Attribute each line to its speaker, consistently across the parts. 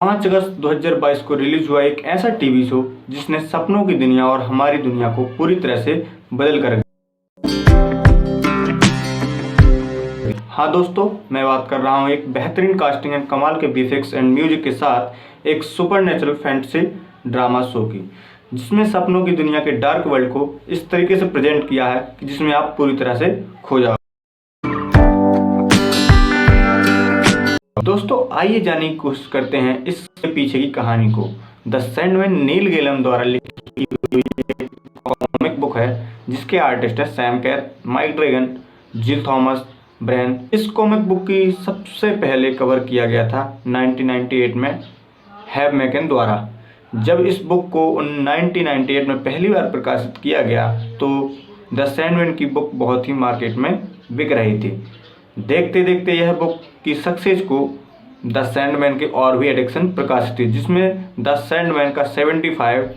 Speaker 1: 5 अगस्त 2022 को रिलीज हुआ एक ऐसा टीवी शो जिसने सपनों की दुनिया और हमारी दुनिया को पूरी तरह से बदल कर। हाँ दोस्तों, मैं बात कर रहा हूँ एक बेहतरीन कास्टिंग एंड कमाल के वीएफएक्स एंड म्यूजिक के साथ एक सुपरनेचुरल फैंटेसी ड्रामा शो की, जिसमें सपनों की दुनिया के डार्क वर्ल्ड को इस तरीके से प्रेजेंट किया है कि जिसमें आप पूरी तरह से खो जाओ। दोस्तों, आइए जानने की कोशिश करते हैं इसके पीछे की कहानी को। द सैंडमैन नील गैलम द्वारा लिखी हुई एक कॉमिक बुक है जिसके आर्टिस्ट है सैम कैर, माइक ड्रैगन, जिल थॉमस, ब्रेन। इस कॉमिक बुक की सबसे पहले कवर किया गया था 1998 में हैव मैकन द्वारा। जब इस बुक को 1998 में पहली बार प्रकाशित किया गया तो द सैंडमैन की बुक बहुत ही मार्केट में बिक रही थी। देखते देखते यह बुक की सक्सेस को द सैंडमैन के और भी एडिक्शन प्रकाशित हुई, जिसमें द सैंडमैन का 75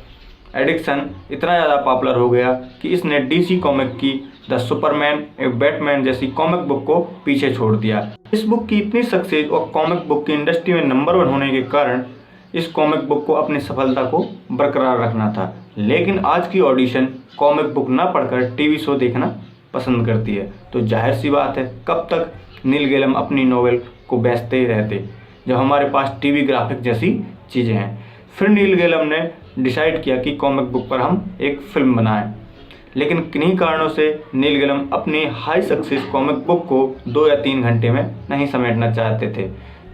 Speaker 1: एडिक्शन इतना ज़्यादा पॉपुलर हो गया कि इसने डीसी कॉमिक की द सुपरमैन और बैटमैन जैसी कॉमिक बुक को पीछे छोड़ दिया। इस बुक की इतनी सक्सेस और कॉमिक बुक की इंडस्ट्री में नंबर 1 होने के कारण इस कॉमिक बुक को अपनी सफलता को बरकरार रखना था। लेकिन आज की ऑडिशन कॉमिक बुक ना पढ़कर टीवी शो देखना पसंद करती है, तो जाहिर सी बात है कब तक नील गैलम अपनी नोवेल को बेचते ही रहते जब हमारे पास टीवी ग्राफिक जैसी चीज़ें हैं। फिर नील गैलम ने डिसाइड किया कि कॉमिक बुक पर हम एक फिल्म बनाएं, लेकिन किन्हीं कारणों से नील गैलम अपनी हाई सक्सेस कॉमिक बुक को 2 या 3 घंटे में नहीं समेटना चाहते थे,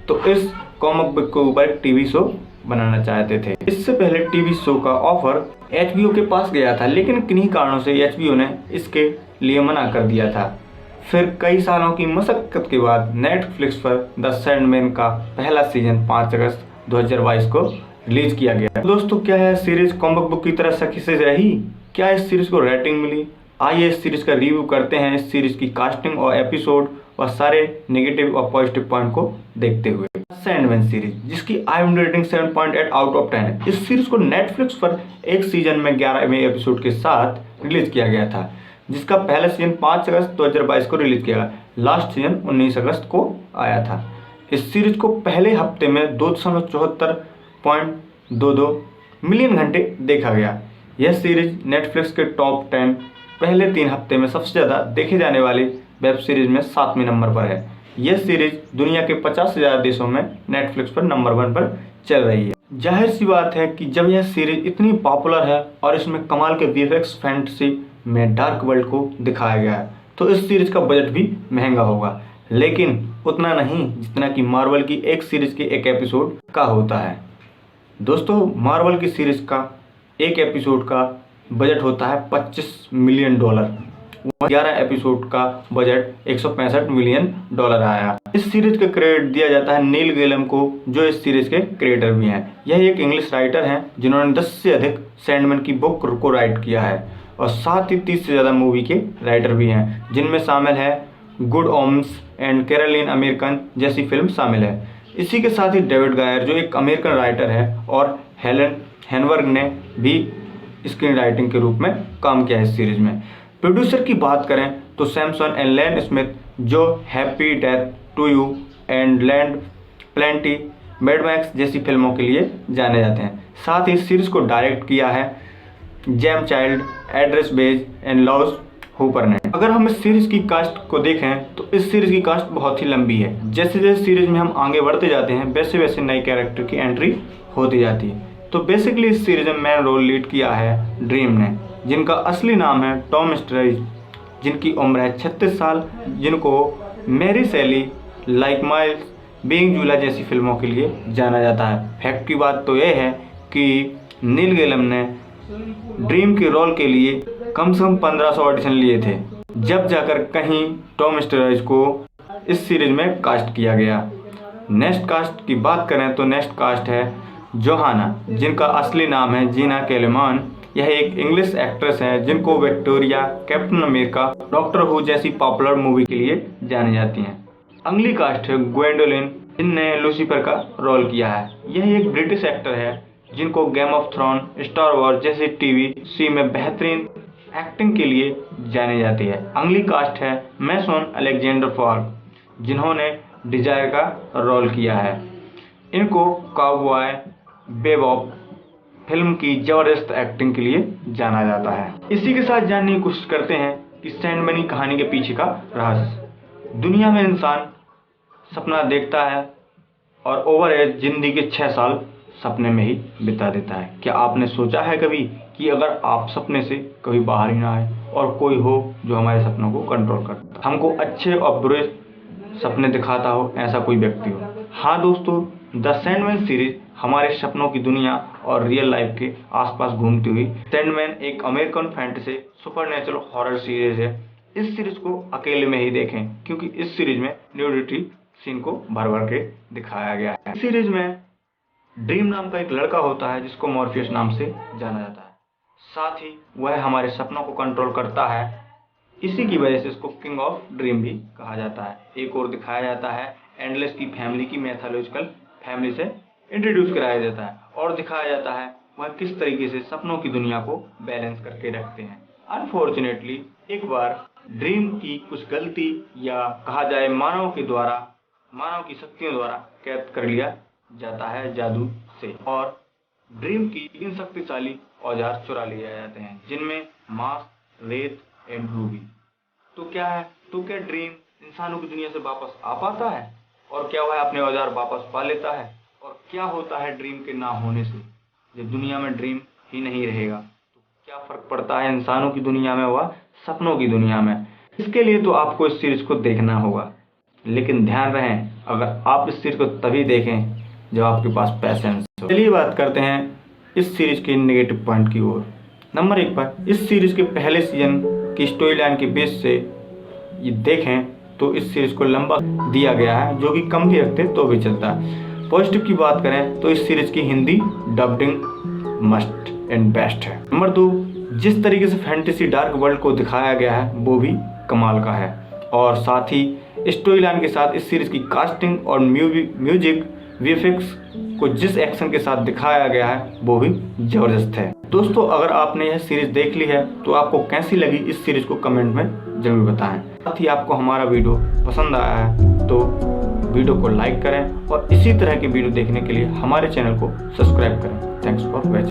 Speaker 1: तो इस कॉमिक बुक के ऊपर एक टीवी शो बनाना चाहते थे। इससे पहले टीवी शो का ऑफर HBO के पास गया था, लेकिन किन्हीं कारणों से HBO ने इसके लिए मना कर दिया था। फिर कई सालों की मशक्कत के बाद नेटफ्लिक्स पर द सैंडमैन का पहला सीजन 5 अगस्त 2022 को रिलीज किया गया। दोस्तों, क्या है सीरीज कॉमिक बुक की तरह सक्सेस रही? क्या इस सीरीज को रेटिंग मिली? आइए इस सीरीज का रिव्यू करते हैं, इस सीरीज की कास्टिंग और एपिसोड और सारे नेगेटिव और पॉजिटिव पॉइंट को देखते हुए। सैंडमैन सीरीज, जिसकी IMDb रेटिंग 7.8 आउट ऑफ 10 है। इस सीरीज को नेटफ्लिक्स पर एक सीजन में 11वें एपिसोड के साथ रिलीज किया गया था, जिसका पहला सीजन 5 अगस्त 2022 को रिलीज किया गया। लास्ट सीजन 19 अगस्त को आया था। इस सीरीज को पहले हफ्ते में 274.22 मिलियन घंटे देखा गया। यह सीरीज नेटफ्लिक्स के टॉप 10 पहले 3 हफ्ते में सबसे ज़्यादा देखे जाने वाली वेब सीरीज में 7वें नंबर पर है। यह सीरीज दुनिया के 50 से ज़्यादा देशों में नेटफ्लिक्स पर नंबर 1 पर चल रही है। जाहिर सी बात है कि जब यह सीरीज इतनी पॉपुलर है और इसमें कमाल के वीएफएक्स फैंटेसी में डार्क वर्ल्ड को दिखाया गया है, तो इस सीरीज का बजट भी महंगा होगा, लेकिन उतना नहीं जितना कि मार्वल की एक सीरीज के एक एपिसोड का होता है। दोस्तों, मार्वल की सीरीज का एक एपिसोड का बजट होता है $25 मिलियन। 11 एपिसोड का बजट $165 मिलियन आया। इस सीरीज का क्रेडिट दिया जाता है नील गैलम को, जो इस सीरीज के क्रिएटर भी हैं। यह एक इंग्लिश राइटर हैं जिन्होंने 10 से अधिक सैंडमैन की बुक को राइट किया है और साथ ही 30 से ज़्यादा मूवी के राइटर भी हैं, जिनमें शामिल है Good Omens and Caroline American जैसी फिल्म शामिल है। इसी के साथ ही डेविड गायर, जो एक अमेरिकन राइटर है, और हेलन हेनवर्ग ने भी स्क्रीन राइटिंग के रूप में काम किया है इस सीरीज में। प्रोड्यूसर की बात करें तो सैमसन एंड लैन स्मिथ, जो Happy Death to you and Land Plenty, Mad Max जैसी फिल्मों के लिए जाने जाते हैं। साथ ही इस सीरीज को डायरेक्ट किया है Jam Child, Address Bays and Los Hooper ने। अगर हम इस सीरीज की कास्ट को देखें तो इस सीरीज की कास्ट बहुत ही लंबी है। जैसे जैसे सीरीज में हम आगे बढ़ते जाते हैं वैसे वैसे नए कैरेक्टर की एंट्री होती जाती है। तो बेसिकली इस सीरीज में मेन रोल लीड किया है ड्रीम ने, जिनका असली नाम है टॉम स्टरेज, जिनकी उम्र है 36 साल, जिनको मैरी सैली, लाइक माइल्स, बीइंग जूला जैसी फिल्मों के लिए जाना जाता है। फैक्ट की बात तो यह है कि नील गैलम ने ड्रीम के रोल के लिए कम से कम 1500 ऑडिशन लिए थे, जब जाकर कहीं टॉम स्टरेज को इस सीरीज में कास्ट किया गया। नेक्स्ट कास्ट की बात करें तो नेक्स्ट कास्ट है जोहाना, जिनका असली नाम है जीना कैलेमान। यह एक इंग्लिश एक्ट्रेस हैं जिनको विक्टोरिया, कैप्टन अमेरिका, डॉक्टर हू जैसी पॉपुलर मूवी के लिए जानी जाती हैं। अगली कास्ट है ग्वेंडोलिन, जिनने लूसीफर का रोल किया है। यह एक ब्रिटिश एक्टर है जिनको Game of Throne, Star Wars जैसे टीवी सी में बेहतरीन एक्टिंग के लिए जानी जाती है। अगली कास्ट है मैसन अलेक्जेंडर फॉर्क, जिन्होंने डिजायर का रोल किया है। इनको काउबॉय बेबॉप फिल्म की जबरदस्त एक्टिंग के लिए जाना जाता है। इसी के साथ जानने की कोशिश करते हैं कि सैंडमैन की कहानी के पीछे का रहस्य। दुनिया में इंसान सपना देखता है और ओवरएज जिंदगी के 6 साल सपने में ही बिता देता है। क्या आपने सोचा है कभी कि अगर आप सपने से कभी बाहर ही ना आए और कोई हो जो हमारे सपनों को कंट्रोल करता, हमको अच्छे और बुरे सपने दिखाता हो, ऐसा कोई व्यक्ति हो? हाँ दोस्तों, द सैंडमैन सीरीज हमारे सपनों की दुनिया और रियल लाइफ के आसपास घूमती हुई। सैंडमैन एक American fantasy supernatural horror series है। इस सीरीज को अकेले में ही देखें क्योंकि इस सीरीज में न्यूडिटी सीन को भर भर के दिखाया गया है। इस सीरीज में ड्रीम नाम का एक लड़का होता है जिसको मॉर्फियस नाम से जाना जाता है। साथ ही वह हमारे सपनों को कंट्रोल करता है। इसी की वजह से इसको किंग ऑफ ड्रीम भी कहा जाता है। एक और दिखाया जाता है एंडलेस की फैमिली की मैथोलॉजिकल फैमिली से इंट्रोड्यूस कराया जाता है और दिखाया जाता है वह किस तरीके से सपनों की दुनिया को बैलेंस करके रखते हैं। अनफॉर्चुनेटली एक बार ड्रीम की कुछ गलती या कहा जाए मानव की शक्तियों द्वारा कैद कर लिया जाता है जादू से और ड्रीम की 3 शक्तिशाली औजार चुरा लिए जाते हैं जिनमें मांस, रेत एंड रूबी। तो क्या ड्रीम इंसानों की दुनिया से वापस आ पाता है और क्या वह अपने औजार वापस पा लेता है? और क्या होता है ड्रीम के ना होने से? जब दुनिया में ड्रीम ही नहीं रहेगा तो क्या फर्क पड़ता है इंसानों की दुनिया में व सपनों की दुनिया में? इसके लिए तो आपको इस सीरीज को देखना होगा, लेकिन ध्यान रहे अगर आप इस सीरीज को तभी देखें जब आपके पास पैसेंस हो। चलिए बात करते हैं इस सीरीज के नेगेटिव पॉइंट की ओर। नंबर 1 पर इस सीरीज के पहले सीजन की स्टोरी लाइन के बेस से ये देखें तो इस सीरीज को लंबा दिया गया है जो कि कम भी रखते तो भी चलता है। पॉजिटिव की बात करें तो इस सीरीज की Hindi dubbing must and best है। नंबर 2, जिस तरीके से फैंटेसी डार्क वर्ल्ड को दिखाया गया है वो भी कमाल का है और साथ ही स्टोरी लाइन के साथ इस सीरीज की कास्टिंग और म्यूजिक वीएफएक्स को जिस एक्शन के साथ दिखाया गया है वो भी जबरदस्त है। दोस्तों, अगर आपने यह सीरीज देख ली है तो आपको कैसी लगी इस सीरीज को कमेंट में जरूर बताएं। साथ ही आपको हमारा वीडियो पसंद आया है तो वीडियो को लाइक करें और इसी तरह के वीडियो देखने के लिए हमारे चैनल को सब्सक्राइब करें। Thanks for watching.